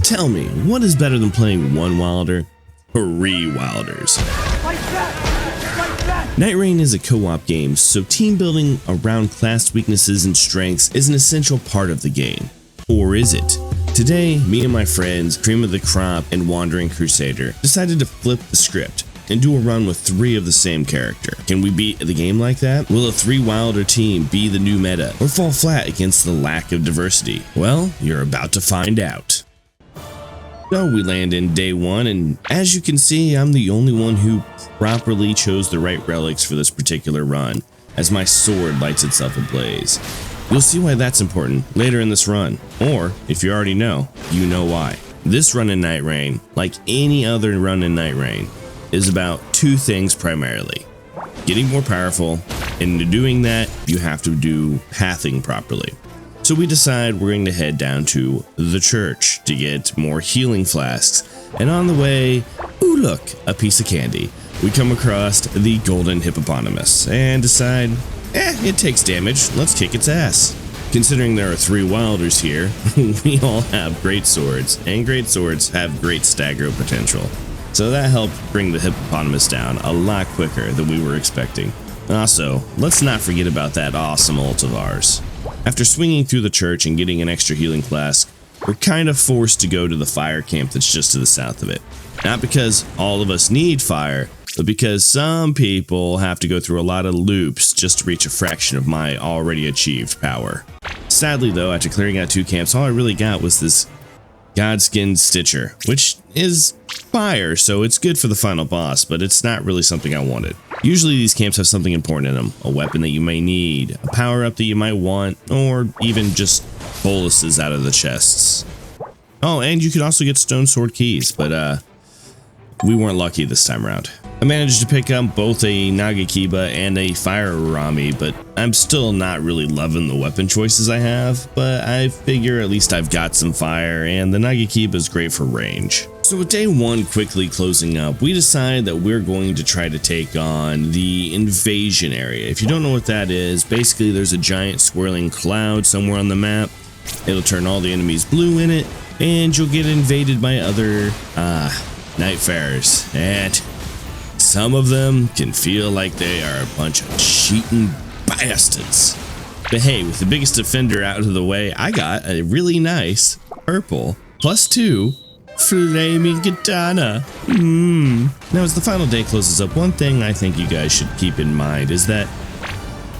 Tell me, what is better than playing one Wilder? 3 Wilders. Nightreign is a co-op game, so team building around class weaknesses and strengths is an essential part of the game. Or is it? Today, me and my friends, Cream of the Crop and Wandering Crusader, decided to flip the script and do a run with 3 of the same character. Can we beat the game like that? Will a 3 Wilder team be the new meta, or fall flat against the lack of diversity? Well, you're about to find out. So we land in day 1, and as you can see, I'm the only one who properly chose the right relics for this particular run, as my sword lights itself ablaze. You'll see why that's important later in this run, or if you already know, you know why. This run in Nightreign, like any other run in Nightreign, is about 2 things primarily: getting more powerful, and in doing that, you have to do pathing properly. So we decide we're going to head down to the church to get more healing flasks, and on the way, ooh look, a piece of candy. We come across the golden hippopotamus and decide, it takes damage, let's kick its ass. Considering there are 3 Wilders here, we all have great swords, and great swords have great stagger potential. So that helped bring the hippopotamus down a lot quicker than we were expecting. Also, let's not forget about that awesome ult of ours. After swinging through the church and getting an extra healing flask, we're kind of forced to go to the fire camp that's just to the south of it. Not because all of us need fire, but because some people have to go through a lot of loops just to reach a fraction of my already achieved power. Sadly though, after clearing out 2 camps, all I really got was this Godskin Stitcher, which is fire, so it's good for the final boss, but it's not really something I wanted. Usually these camps have something important in them, a weapon that you may need, a power-up that you might want, or even just boluses out of the chests. Oh, and you could also get stone sword keys, but we weren't lucky this time around. I managed to pick up both a Nagakiba and a Fire Urami, but I'm still not really loving the weapon choices I have, but I figure at least I've got some fire, and the Nagakiba is great for range. So with day 1 quickly closing up, we decide that we're going to try to take on the invasion area. If you don't know what that is, basically there's a giant swirling cloud somewhere on the map. It'll turn all the enemies blue in it, and you'll get invaded by other, Nightfarers. And some of them can feel like they are a bunch of cheating bastards. But hey, with the biggest defender out of the way, I got a really nice purple +2 flaming katana. Now as the final day closes up, one thing I think you guys should keep in mind is that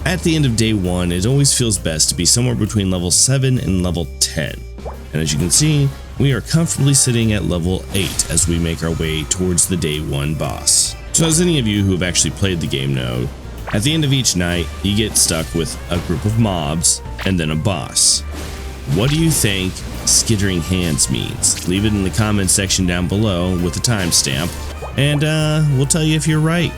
at the end of day 1, it always feels best to be somewhere between level 7 and level 10. And as you can see, we are comfortably sitting at level 8 as we make our way towards the day 1 boss. So as any of you who have actually played the game know, at the end of each night, you get stuck with a group of mobs and then a boss. What do you think skittering hands means? Leave it in the comment section down below with a timestamp, and we'll tell you if you're right.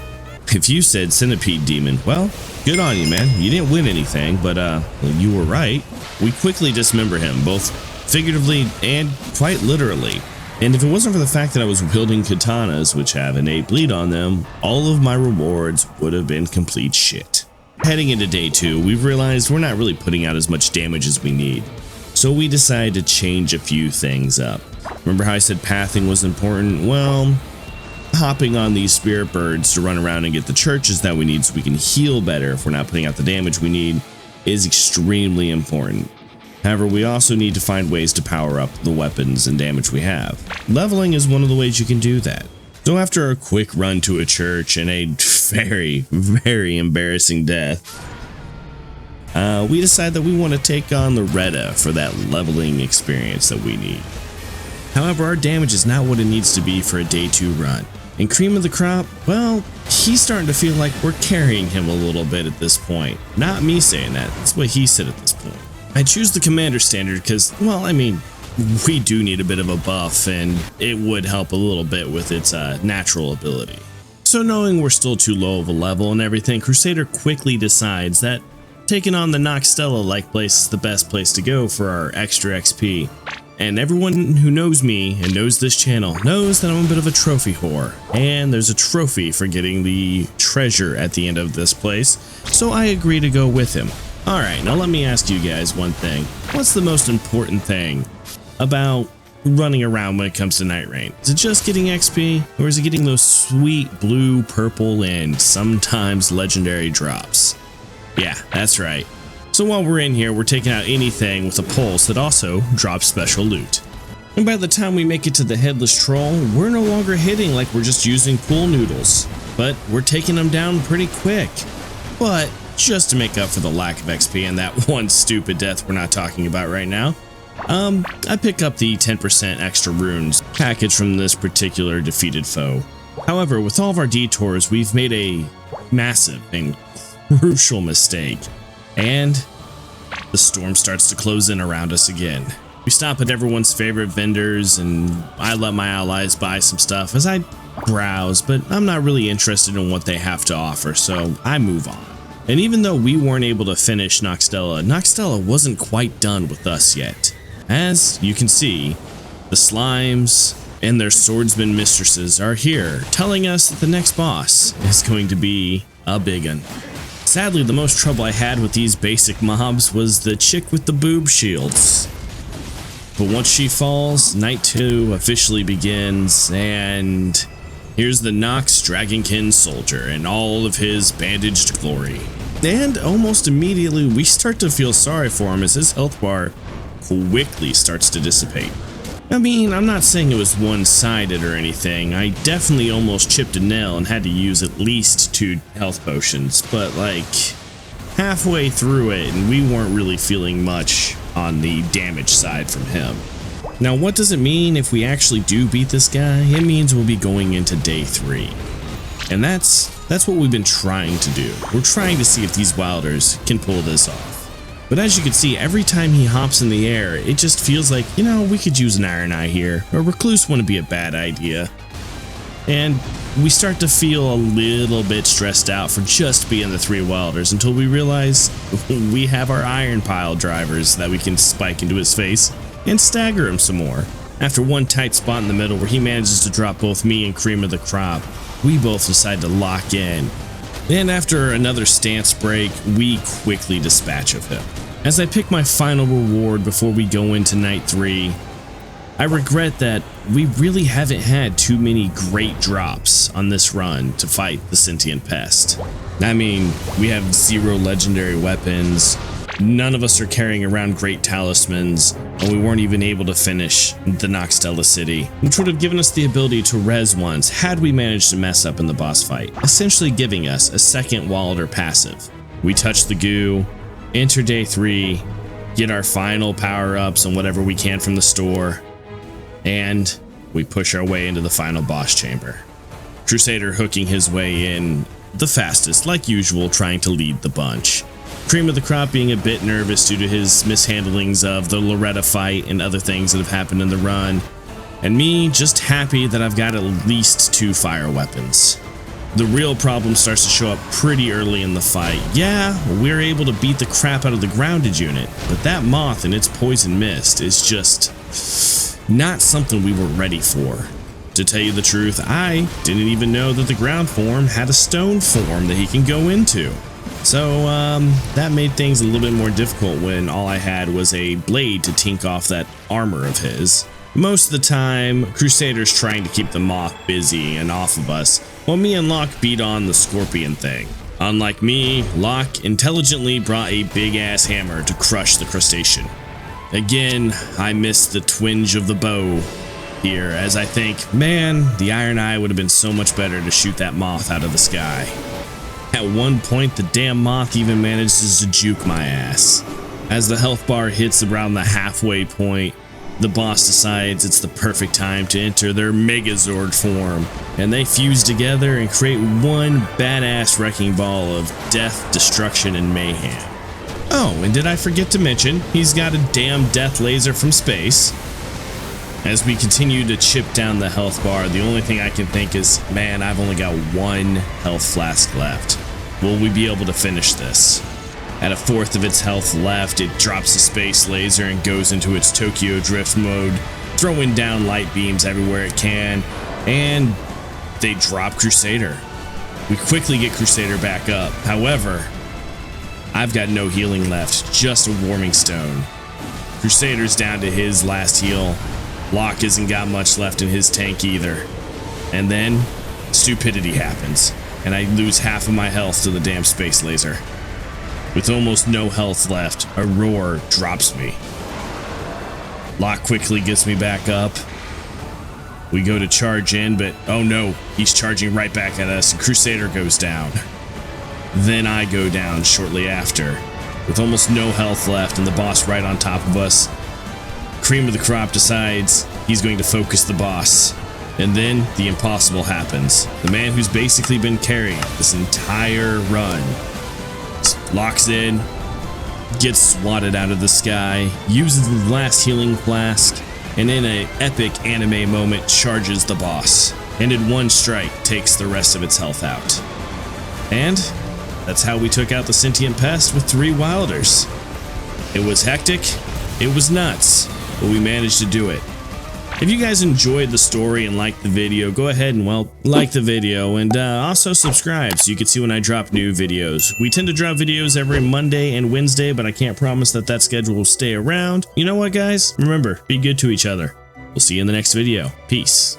If you said centipede demon, well, good on you, man. You didn't win anything, but you were right. We quickly dismember him, both figuratively and quite literally. And if it wasn't for the fact that I was wielding katanas, which have innate bleed on them, all of my rewards would have been complete shit. Heading into day 2, we've realized we're not really putting out as much damage as we need. So we decided to change a few things up. Remember how I said pathing was important? Well, hopping on these spirit birds to run around and get the churches that we need so we can heal better if we're not putting out the damage we need is extremely important. However, we also need to find ways to power up the weapons and damage we have. Leveling is one of the ways you can do that. So after a quick run to a church and a very, very embarrassing death, we decide that we want to take on the Retta for that leveling experience that we need. However, our damage is not what it needs to be for a day 2 run. And Cream of the Crop, well, he's starting to feel like we're carrying him a little bit at this point. Not me saying that, that's what he said at this point. I choose the Commander standard because, well, I mean, we do need a bit of a buff, and it would help a little bit with its natural ability. So knowing we're still too low of a level and everything, Crusader quickly decides that taking on the Noxtella-like place is the best place to go for our extra XP. And everyone who knows me and knows this channel knows that I'm a bit of a trophy whore. And there's a trophy for getting the treasure at the end of this place, so I agree to go with him. Alright, now let me ask you guys one thing. What's the most important thing about running around when it comes to Nightreign? Is it just getting XP, or is it getting those sweet blue, purple, and sometimes legendary drops? Yeah, that's right. So while we're in here, we're taking out anything with a pulse that also drops special loot. And by the time we make it to the Headless Troll, we're no longer hitting like we're just using pool noodles, but we're taking them down pretty quick. But just to make up for the lack of XP and that one stupid death we're not talking about right now, I pick up the 10% extra runes package from this particular defeated foe. However, with all of our detours, we've made a massive and crucial mistake, and the storm starts to close in around us again. We stop at everyone's favorite vendors, and I let my allies buy some stuff as I browse, but I'm not really interested in what they have to offer, so I move on. And even though we weren't able to finish Nocstella wasn't quite done with us yet. As you can see, the slimes and their swordsman mistresses are here, telling us that the next boss is going to be a big one. Sadly, the most trouble I had with these basic mobs was the chick with the boob shields. But once she falls, Night 2 officially begins, and here's the Nox Dragonkin soldier in all of his bandaged glory. And almost immediately, we start to feel sorry for him as his health bar quickly starts to dissipate. I mean, I'm not saying it was one-sided or anything. I definitely almost chipped a nail and had to use at least 2 health potions, but like halfway through it, and we weren't really feeling much on the damage side from him. Now, what does it mean if we actually do beat this guy? It means we'll be going into day 3. And that's what we've been trying to do. We're trying to see if these Wilders can pull this off. But as you can see, every time he hops in the air, it just feels like, you know, we could use an Iron Eye here. A Recluse wouldn't be a bad idea. And we start to feel a little bit stressed out for just being the 3 Wilders until we realize we have our Iron Pile drivers that we can spike into his face and stagger him some more. After one tight spot in the middle where he manages to drop both me and Cream of the Crop, we both decide to lock in. And after another stance break, we quickly dispatch of him. As I pick my final reward before we go into night 3, I regret that we really haven't had too many great drops on this run to fight the sentient pest. I mean, we have 0 legendary weapons, none of us are carrying around great talismans, and we weren't even able to finish the Nocstella city, which would have given us the ability to res once had we managed to mess up in the boss fight, essentially giving us a second Wylder passive. We touch the goo, enter day 3, get our final power-ups and whatever we can from the store, and we push our way into the final boss chamber. Crusader hooking his way in the fastest, like usual, trying to lead the bunch. Cream of the Crop being a bit nervous due to his mishandlings of the Loretta fight and other things that have happened in the run, and me just happy that I've got at least 2 fire weapons. The real problem starts to show up pretty early in the fight. Yeah, we're able to beat the crap out of the grounded unit, but that moth and its poison mist is just not something we were ready for. To tell you the truth, I didn't even know that the ground form had a stone form that he can go into. So that made things a little bit more difficult when all I had was a blade to tink off that armor of his. Most of the time, Crusader's trying to keep the moth busy and off of us, while me and Locke beat on the scorpion thing. Unlike me, Locke intelligently brought a big-ass hammer to crush the crustacean. Again, I missed the twinge of the bow here, as I think, man, the Iron Eye would have been so much better to shoot that moth out of the sky. At one point, the damn moth even manages to juke my ass. As the health bar hits around the halfway point, the boss decides it's the perfect time to enter their Megazord form, and they fuse together and create one badass wrecking ball of death, destruction, and mayhem. Oh, and did I forget to mention, he's got a damn death laser from space. As we continue to chip down the health bar, the only thing I can think is, man, I've only got 1 health flask left. Will we be able to finish this? At 1/4 of its health left, it drops the space laser and goes into its Tokyo Drift mode, throwing down light beams everywhere it can, and they drop Crusader. We quickly get Crusader back up. However, I've got no healing left, just a warming stone. Crusader's down to his last heal, Locke isn't got much left in his tank either. And then, stupidity happens, and I lose half of my health to the damn space laser. With almost no health left, a roar drops me. Locke quickly gets me back up. We go to charge in, but oh no, he's charging right back at us, and Crusader goes down. Then I go down shortly after, with almost no health left and the boss right on top of us. Cream of the Crop decides he's going to focus the boss. And then the impossible happens. The man who's basically been carrying this entire run locks in, gets swatted out of the sky, uses the last healing flask, and in an epic anime moment charges the boss. And in one strike takes the rest of its health out. And that's how we took out the sentient pest with 3 Wilders. It was hectic, it was nuts, but we managed to do it. If you guys enjoyed the story and liked the video, go ahead and, well, like the video and also subscribe so you can see when I drop new videos. We tend to drop videos every Monday and Wednesday, but I can't promise that that schedule will stay around. You know what, guys? Remember, be good to each other. We'll see you in the next video. Peace.